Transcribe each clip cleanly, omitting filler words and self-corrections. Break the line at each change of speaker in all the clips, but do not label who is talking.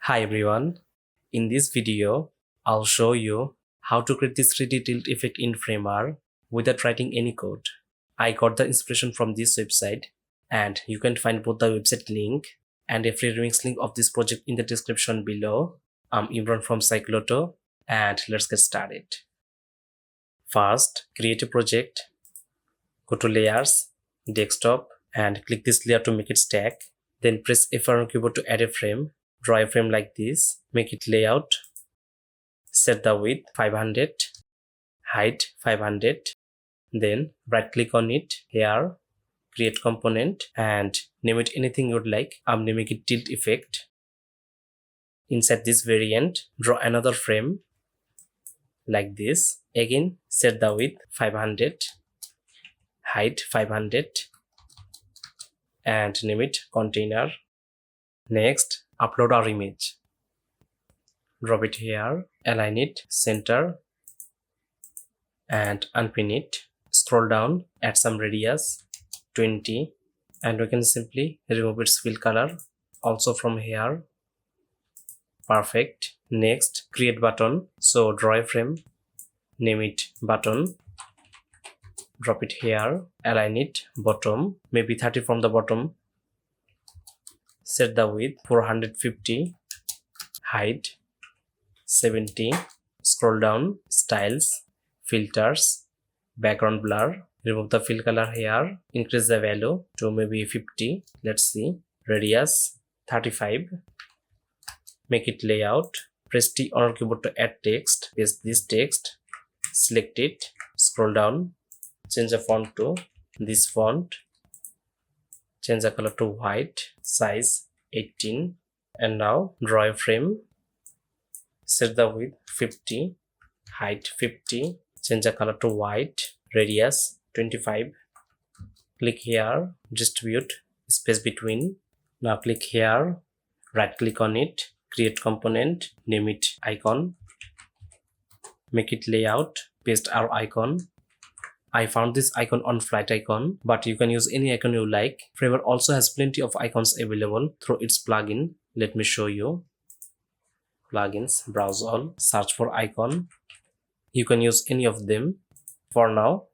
Hi everyone, in this video, I'll show you how to create this 3D tilt effect in Framer without writing any code. I got the inspiration from this website and you can find both the website link and a free remix link of this project in the description below. I'm Imran from Cycloto and let's get started. First, create a project, go to Layers, Desktop and click this layer to make it stack. Then press F4 on keyboard to add a frame. Draw a frame like this, make it layout, set the width 500, height 500, then right click on it here, create component and name it anything you would like. I'm naming it tilt effect. Inside this variant, draw another frame like this. Again, set the width 500, height 500 and name it container. Next, upload our image. Drop it here, align it, center and unpin it. Scroll down, add some radius 20 and we can simply remove its fill color also from here. Perfect. Next, create button. So draw a frame, name it button, drop it here, align it bottom, maybe 30 from the bottom, set the width 450, height 70, scroll down, styles, filters, background blur, remove the fill color here, increase the value to maybe 50, let's see, radius 35, make it layout, press T on our keyboard to add text, paste this text, select it, scroll down, change the font to this font, change the color to white, size 18 and now draw a frame, set the width 50, height 50, change the color to white, radius 25, click here, distribute, space between, now click here, right click on it, create component, name it icon, make it layout, paste our icon. I found this icon on flight icon, but you can use any icon you like. Framer also has plenty of icons available through its plugin. Let me show you. Plugins, browse all, search for icon. You can use any of them. For now,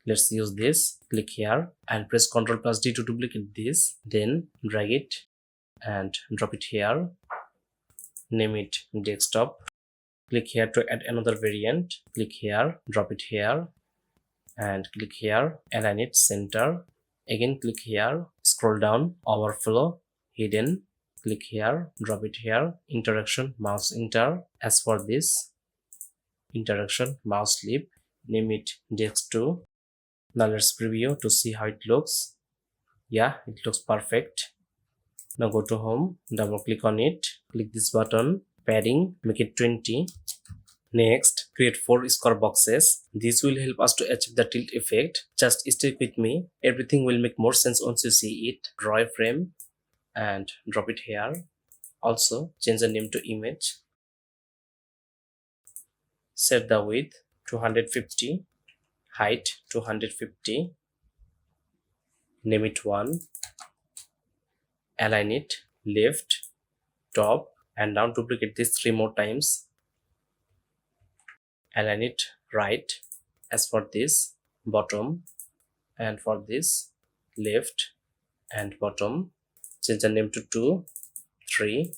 let's use this. Click here and press Ctrl+D to duplicate this. Then drag it and drop it here. Name it desktop. Click here to add another variant. Click here, drop it here and click here, align it center. Again click here, scroll down, overflow, hidden, click here, drop it here, interaction, mouse enter. As for this interaction, mouse leap, name it dex2. Now let's preview to see how it looks. Yeah, it looks perfect. Now go to home, double click on it, click this button, padding, make it 20. Next, create 4 square boxes. This will help us to achieve the tilt effect. Just stick with me. Everything will make more sense once you see it. Draw a frame and drop it here. Also, change the name to image. Set the width 250, height 250. Name it 1. Align it left, top and down. Duplicate this 3 more times. Align it right. As for this, bottom, and for this, left and bottom. Change the name to 2, 3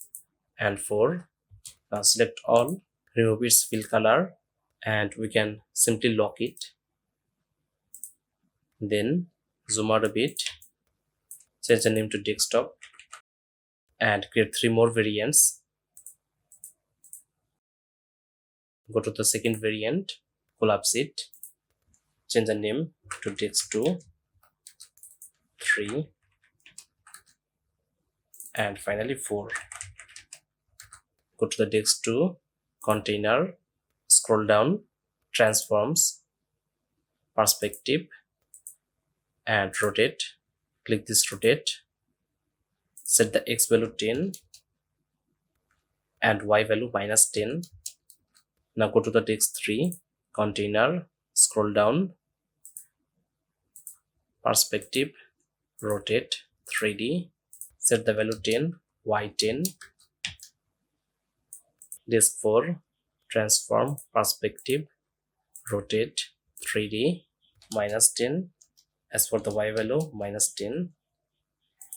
and 4. Now select all, remove its fill color and we can simply lock it. Then zoom out a bit, change the name to desktop and create 3 more variants. Go to the second variant, collapse it, change the name to dex2, 3 and finally 4. Go to the dex2 container, scroll down, transforms, perspective and rotate. Click this rotate, set the x value 10 and y value -10. Now go to the dex3 container, scroll down, perspective, rotate 3D, set the value 10, y 10 disk 4, transform, perspective, rotate, 3D, -10. As for the y value, -10.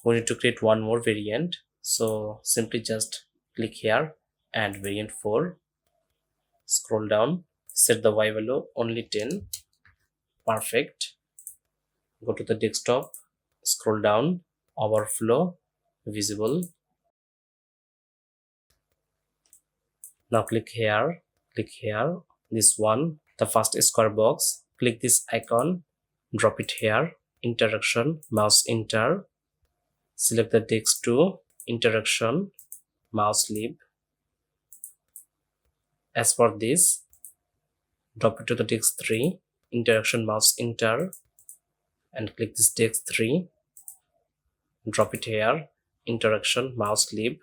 We need to create one more variant, so simply just click here and variant 4, scroll down, set the y value only 10. Perfect. Go to the desktop, scroll down, overflow, visible. Now click here, this one, the first square box, click this icon, drop it here, interaction, mouse enter, select the text to interaction, mouse leave. As for this, drop it to the text 3, interaction, mouse enter, and click this text 3, drop it here, interaction, mouse leave.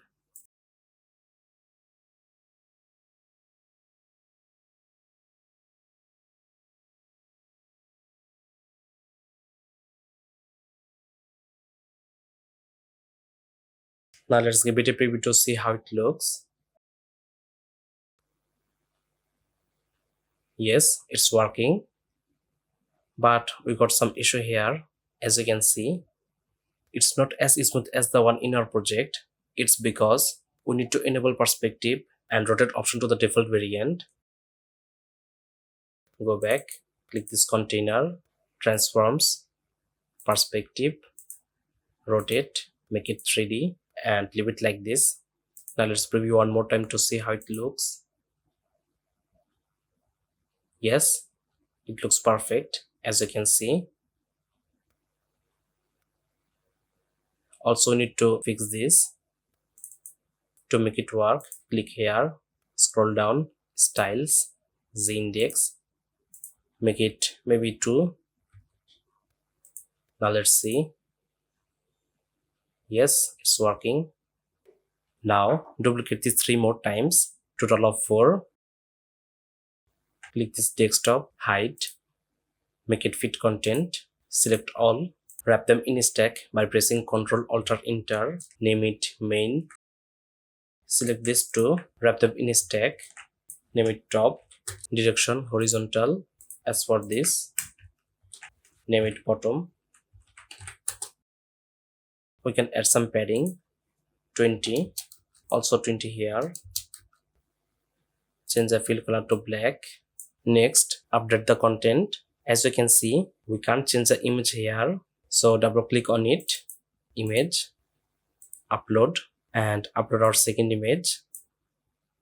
Now let's give it a preview to see how it looks. Yes, it's working, but we got some issue here. As you can see, it's not as smooth as the one in our project. It's because we need to enable perspective and rotate option to the default variant. Go back, click this container, transforms, perspective, rotate, make it 3D, and leave it like this. Now let's preview one more time to see how it looks. Yes, it looks perfect, as you can see. Also need to fix this. To make it work, click here, scroll down, styles, z index, make it maybe 2. Now let's see. Yes, it's working. Now duplicate this 3 more times, total of 4. Click this desktop, hide, make it fit content, select all, wrap them in a stack by pressing Ctrl Alt Enter, name it main. Select this two, wrap them in a stack, name it top, direction horizontal. As for this, name it bottom. We can add some padding, 20, also 20 here. Change the fill color to black. Next, update the content. As you can see, we can't change the image here, so double click on it, image, upload, and upload our second image.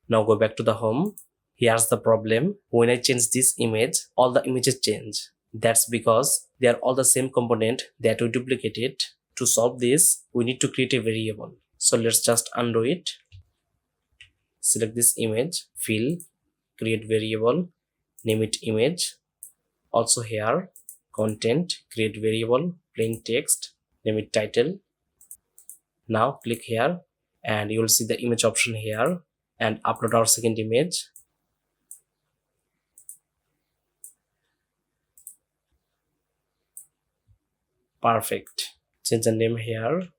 Now go back to the home. Here's the problem. When I change this image, all the images change. That's because they are all the same component that we duplicated. To solve this, we need to create a variable. So let's just undo it. Select this image, fill, create variable, name it image. Also here, content, create variable, plain text, name it title. Now click here and you will see the image option here and upload our second image. Perfect. Change the name here.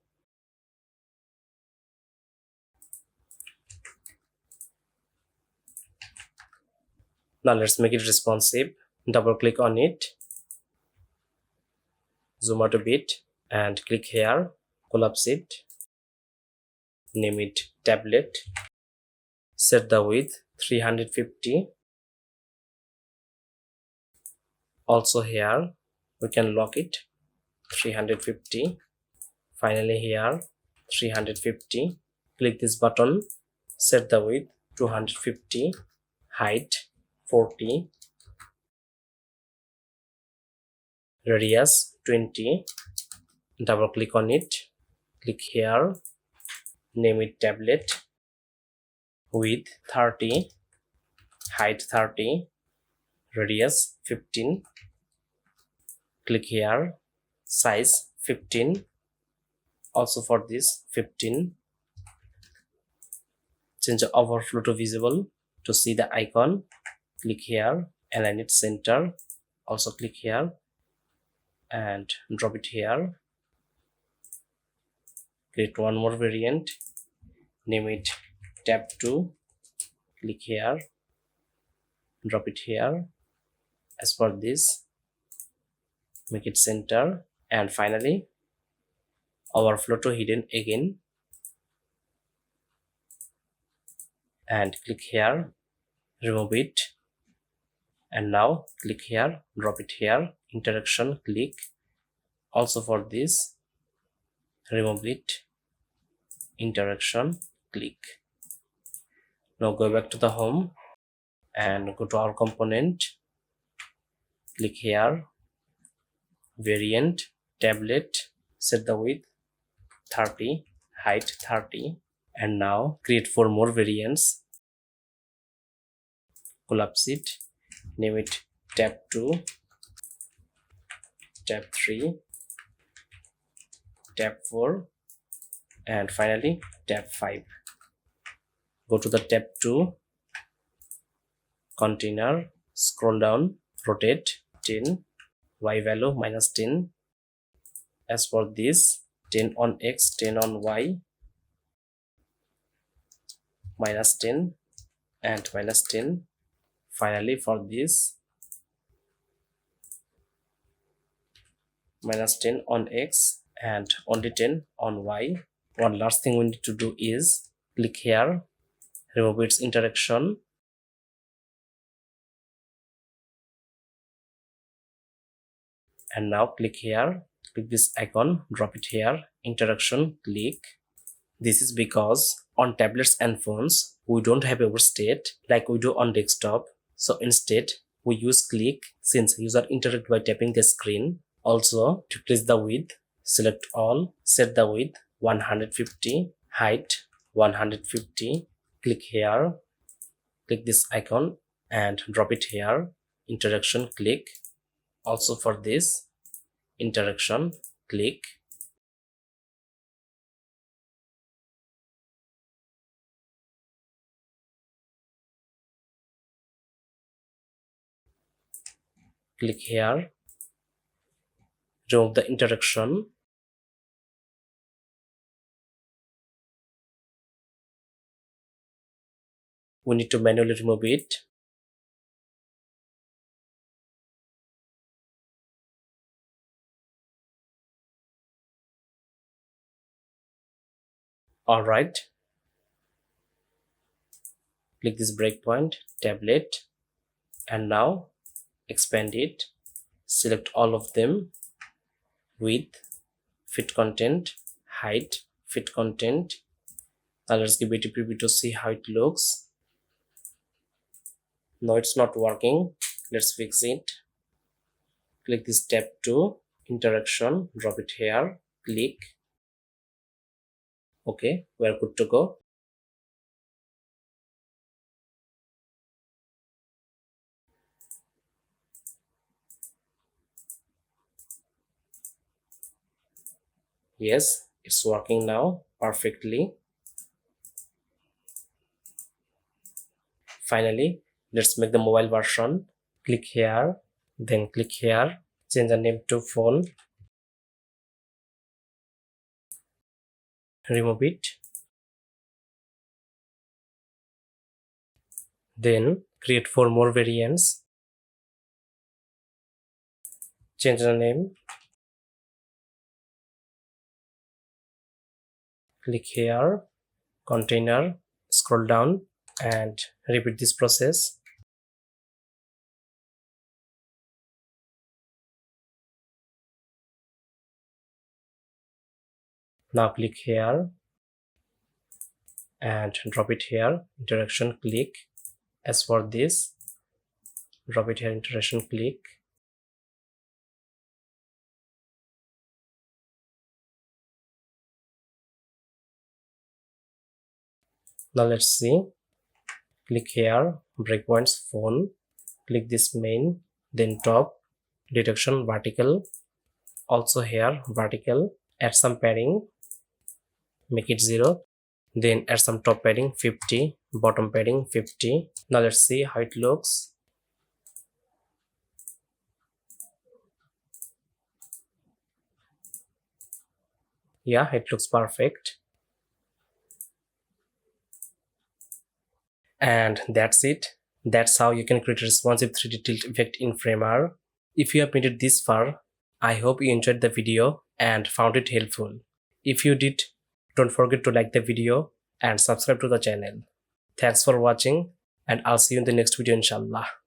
Now let's make it responsive. Double click on it, zoom out a bit and click here, collapse it, name it tablet, set the width 350. Also here we can lock it 350. Finally here 350. Click this button, set the width 250, height 40, radius 20. Double click on it, click here, name it tablet, width 30, height 30, radius 15. Click here, size 15, also for this 15. Change the overflow to visible. To see the icon, click here, align it center, also click here and drop it here. Create one more variant, name it tab 2, click here, drop it here. As for this, make it center, and finally overflow to hidden again, and click here, remove it, and now click here, drop it here, interaction, click. Also for this, remove it, interaction, click. Now go back to the home and go to our component, click here, variant, tablet, set the width 30, height 30, and now create 4 more variants, collapse it, name it tab 2, tab 3, tab 4, and finally tab 5. Go to the tab 2, container, scroll down, rotate 10, y value -10. As for this, 10 on x, 10 on y, -10 and -10. Finally for this, -10 on x and only 10 on y. One last thing we need to do is click here, remove its interaction, and now click here, click this icon, drop it here, interaction, click. This is because on tablets and phones we don't have our state like we do on desktop, so instead we use click since user interact by tapping the screen. Also, to increase the width, select all, set the width 150, height 150, click here, click this icon and drop it here, interaction, click. Also for this, interaction, click. Click here, remove the interaction, we need to manually remove it. Alright, click this breakpoint, tablet, and now expand it, select all of them, width, fit content, height, fit content. Now let's give it a preview to see how it looks. No, it's not working. Let's fix it. Click this tab 2, interaction, drop it here, click. Okay, we're good to go. Yes, it's working now perfectly. Finally, let's make the mobile version. Click here, then click here, change the name to phone, remove it, then create 4 more variants, change the name, click here, container, scroll down and repeat this process. Now click here and drop it here, interaction, click. As for this, drop it here, interaction, click. Now let's see. Click here, breakpoints, phone, click this main, then top, detection, vertical, also here vertical, add some padding, make it 0, then add some top padding 50, bottom padding 50. Now let's see how it looks. Yeah, it looks perfect. And that's it. That's how you can create a responsive 3D tilt effect in Framer. If you have made it this far, I hope you enjoyed the video and found it helpful. If you did, don't forget to like the video and subscribe to the channel. Thanks for watching, and I'll see you in the next video inshallah.